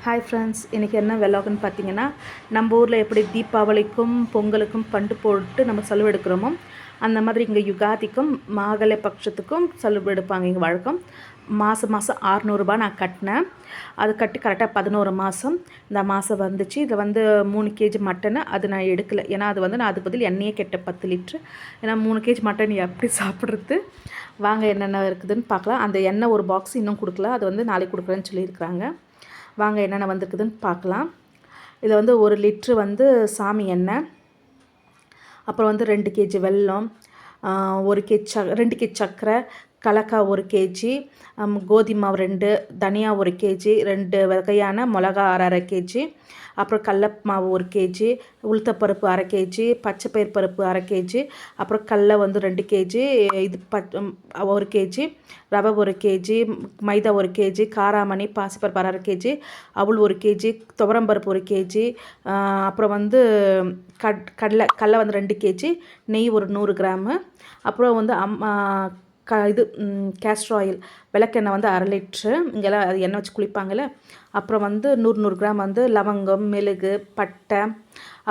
Hi friends, இன்றைக்கி என்ன வெலாகுன்னு பார்த்தீங்கன்னா, நம்ம ஊரில் எப்படி தீபாவளிக்கும் பொங்கலுக்கும் பண்டு போட்டு நம்ம செலவு எடுக்கிறோமோ அந்த மாதிரி இங்கே யுகாதிக்கும் மாகலை பட்சத்துக்கும் செலவு எடுப்பாங்க. இங்கே வழக்கம் மாதம் 600 நான் கட்டினேன். அது கட்டி கரெக்டாக 11 மாதம் இந்த மாதம் வந்துச்சு. இதில் வந்து 3 கேஜி மட்டனு அது நான் எடுக்கலை. ஏன்னா அது வந்து நான் அதுக்கு பதில் எண்ணெயே கெட்டேன் 10 லிட்ரு. ஏன்னா 3 கேஜி மட்டன் எப்படி சாப்பிட்றது? வாங்க என்னென்ன இருக்குதுன்னு பார்க்கலாம். அந்த எண்ணெய் ஒரு பாக்ஸ் இன்னும் கொடுக்கல, அது வந்து நாளைக்கு கொடுக்குறேன்னு சொல்லியிருக்கிறாங்க. வாங்க என்னென்ன வந்துருக்குதுன்னு பார்க்கலாம். இதில் வந்து 1 லிட்ரு வந்து சாமி எண்ணெய், அப்புறம் வந்து 2 கேஜி வெல்லம், 1 கேஜி 2 கேஜி சர்க்கரை, கலக்காய் 1 கேஜி, கோதுமை மாவு 2, தனியா 1 கேஜி, 2 வகையான மிளகா 1/2 கேஜி, அப்புறம் கடல மாவு 1 கேஜி, உளுத்தப்பருப்பு 1/2 கேஜி, பச்சைப்பயிர் பருப்பு 1/2 கேஜி, அப்புறம் கடல வந்து 2 கேஜி, இது 1 கேஜி, ரவை 1 கேஜி, மைதா 1 கேஜி, காராமணி பாசிப்பருப்பு 1/2 கேஜி, அவல் 1 கேஜி, துவரம்பருப்பு 1 கேஜி, அப்புறம் வந்து கடலை வந்து 2 கேஜி, நெய் ஒரு 100 கிராமு, அப்புறம் வந்து இது கேஸ்டர் ஆயில் விளக்கெண்ணெய் வந்து 1/2 லிட்ரு. இங்கெல்லாம் அது எண்ணெய் வச்சு குளிப்பாங்கள்ல. அப்புறம் வந்து 100 கிராம் வந்து லவங்கம், மெழுகு, பட்டை,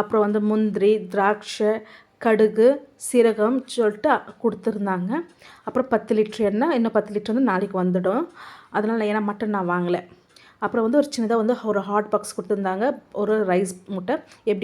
அப்புறம் வந்து முந்திரி, திராட்சை, கடுகு, சீரகம் சொல்லிட்டு கொடுத்துருந்தாங்க. அப்புறம் 10 லிட்ரு எண்ணெய், இன்னும் 10 லிட்ரு வந்து நாளைக்கு வந்துடும். அதனால் ஏன்னா மட்டன் நான் வாங்கலை. அப்புறம் வந்து ஒரு சின்னதாக வந்து ஒரு ஹாட் பாக்ஸ் கொடுத்துருந்தாங்க, ஒரு ரைஸ் மூட்டை. எப்படி